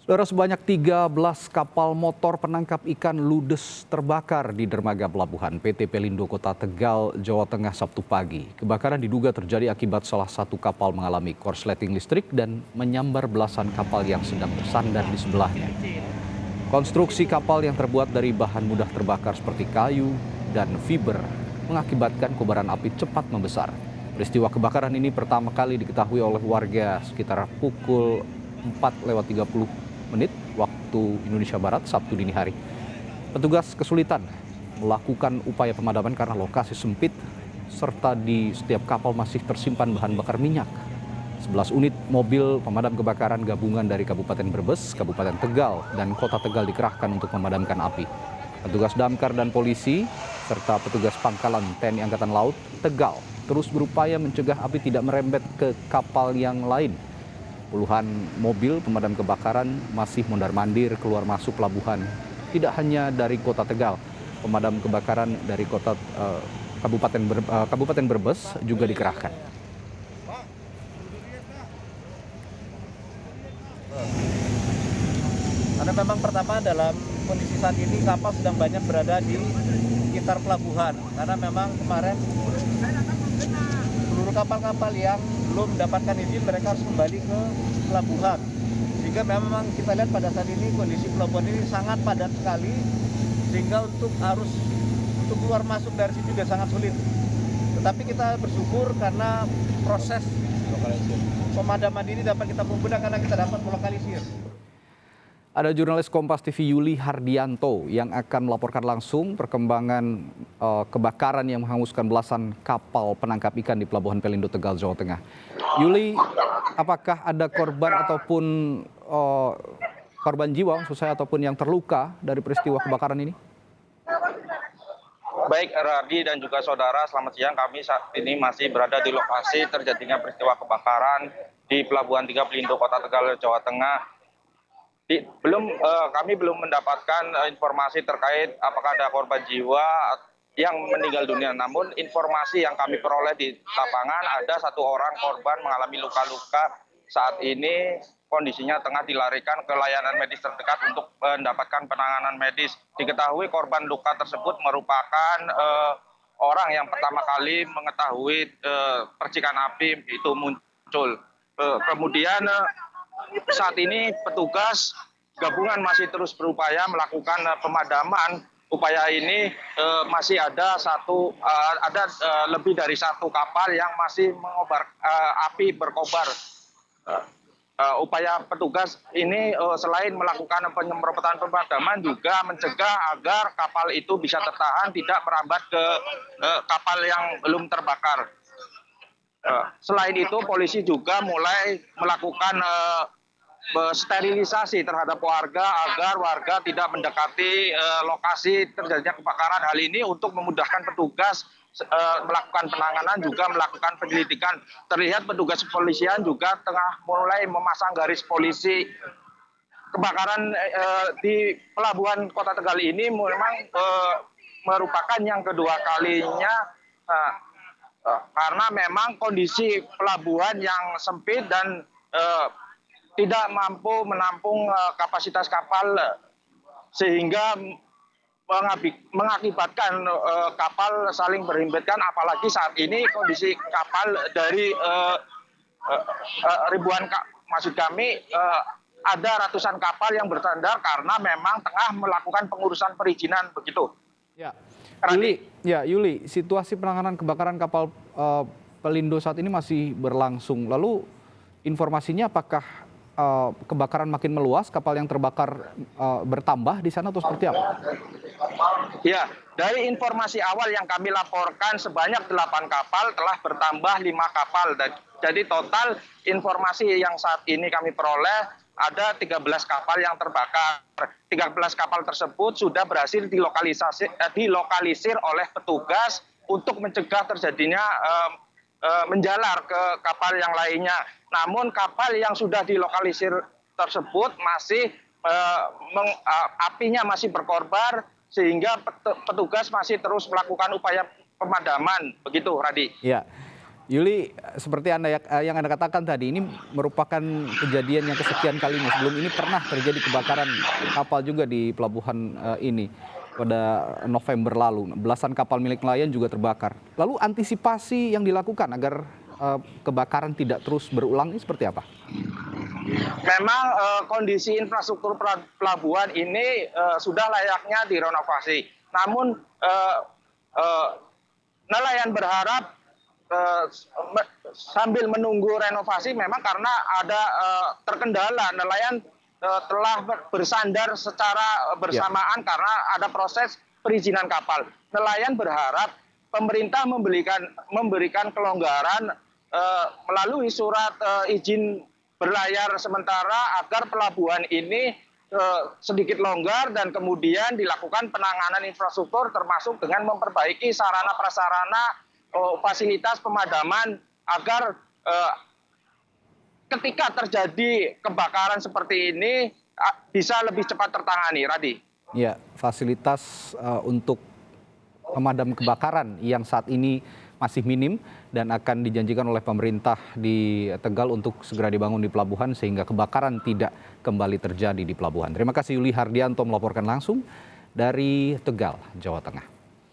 Saudara, sebanyak 13 kapal motor penangkap ikan ludes terbakar di dermaga pelabuhan PT Pelindo Kota Tegal, Jawa Tengah Sabtu pagi. Kebakaran diduga terjadi akibat salah satu kapal mengalami korsleting listrik dan menyambar belasan kapal yang sedang bersandar di sebelahnya. Konstruksi kapal yang terbuat dari bahan mudah terbakar seperti kayu dan fiber mengakibatkan kobaran api cepat membesar. Peristiwa kebakaran ini pertama kali diketahui oleh warga sekitar pukul 4:30 waktu Indonesia Barat Sabtu dini hari. Petugas kesulitan melakukan upaya pemadaman karena lokasi sempit serta di setiap kapal masih tersimpan bahan bakar minyak. 11 unit mobil pemadam kebakaran gabungan dari Kabupaten Brebes, Kabupaten Tegal, dan Kota Tegal dikerahkan untuk memadamkan api. Petugas damkar dan polisi serta petugas pangkalan TNI Angkatan Laut Tegal terus berupaya mencegah api tidak merembet ke kapal yang lain. Puluhan mobil pemadam kebakaran masih mondar-mandir keluar masuk pelabuhan. Tidak hanya dari Kota Tegal, pemadam kebakaran dari Kabupaten Brebes juga dikerahkan. Karena memang pertama dalam kondisi saat ini kapal sedang banyak berada di sekitar pelabuhan. Karena memang kemarin seluruh kapal-kapal yang belum mendapatkan izin mereka harus kembali ke pelabuhan. Sehingga memang kita lihat pada saat ini kondisi pelabuhan ini sangat padat sekali. Sehingga untuk keluar masuk dari sini juga sangat sulit. Tetapi kita bersyukur karena proses pemadaman ini dapat kita mudah karena kita dapat melokalisir. Ada jurnalis Kompas TV Yuli Hardianto yang akan melaporkan langsung perkembangan kebakaran yang menghanguskan belasan kapal penangkap ikan di Pelabuhan Pelindo Tegal, Jawa Tengah. Yuli, apakah ada korban ataupun korban jiwa maksud saya ataupun yang terluka dari peristiwa kebakaran ini? Baik, Radi dan juga saudara, selamat siang. Kami saat ini masih berada di lokasi terjadinya peristiwa kebakaran di Pelabuhan 3 Pelindo, Kota Tegal, Jawa Tengah. Kami belum mendapatkan informasi terkait apakah ada korban jiwa yang meninggal dunia. Namun informasi yang kami peroleh di lapangan ada satu orang korban mengalami luka-luka. Saat ini kondisinya tengah dilarikan ke layanan medis terdekat untuk mendapatkan penanganan medis. Diketahui korban luka tersebut merupakan orang yang pertama kali mengetahui percikan api itu muncul. Kemudian saat ini petugas gabungan masih terus berupaya melakukan pemadaman. Upaya ini masih ada lebih dari satu kapal yang masih api berkobar. Upaya petugas ini selain melakukan penyemprotan pemadaman juga mencegah agar kapal itu bisa tertahan tidak merambat ke kapal yang belum terbakar. Selain itu, polisi juga mulai melakukan sterilisasi terhadap warga agar warga tidak mendekati lokasi terjadinya kebakaran. Hal ini untuk memudahkan petugas melakukan penanganan juga melakukan penyelidikan. Terlihat petugas kepolisian juga tengah mulai memasang garis polisi. Kebakaran di Pelabuhan Kota Tegal ini memang merupakan yang kedua kalinya. Karena memang kondisi pelabuhan yang sempit dan tidak mampu menampung kapasitas kapal sehingga mengakibatkan kapal saling berhimpitkan, apalagi saat ini kondisi kapal dari ada ratusan kapal yang bersandar karena memang tengah melakukan pengurusan perizinan begitu. Yuli, situasi penanganan kebakaran kapal Pelindo saat ini masih berlangsung. Lalu informasinya apakah kebakaran makin meluas, kapal yang terbakar bertambah di sana atau seperti apa? Ya, dari informasi awal yang kami laporkan sebanyak 8 kapal telah bertambah 5 kapal. Jadi total informasi yang saat ini kami peroleh ada 13 kapal yang terbakar. 13 kapal tersebut sudah berhasil dilokalisir oleh petugas untuk mencegah terjadinya menjalar ke kapal yang lainnya. Namun kapal yang sudah dilokalisir tersebut masih apinya masih berkobar sehingga petugas masih terus melakukan upaya pemadaman. Begitu, Radi. Ya. Yuli, seperti yang Anda katakan tadi, ini merupakan kejadian yang kesekian kalinya. Sebelum ini pernah terjadi kebakaran kapal juga di pelabuhan ini pada November lalu. Belasan kapal milik nelayan juga terbakar. Lalu antisipasi yang dilakukan agar kebakaran tidak terus berulang ini seperti apa? Memang kondisi infrastruktur pelabuhan ini sudah layaknya direnovasi. Namun nelayan berharap sambil menunggu renovasi memang karena ada terkendala nelayan telah bersandar secara bersamaan karena ada proses perizinan kapal. Nelayan berharap pemerintah memberikan kelonggaran melalui surat izin berlayar sementara agar pelabuhan ini sedikit longgar dan kemudian dilakukan penanganan infrastruktur termasuk dengan memperbaiki sarana prasarana fasilitas pemadaman agar ketika terjadi kebakaran seperti ini bisa lebih cepat tertangani, Radi. Ya, fasilitas untuk pemadam kebakaran yang saat ini masih minim dan akan dijanjikan oleh pemerintah di Tegal untuk segera dibangun di pelabuhan sehingga kebakaran tidak kembali terjadi di pelabuhan. Terima kasih Yuli Hardianto melaporkan langsung dari Tegal, Jawa Tengah.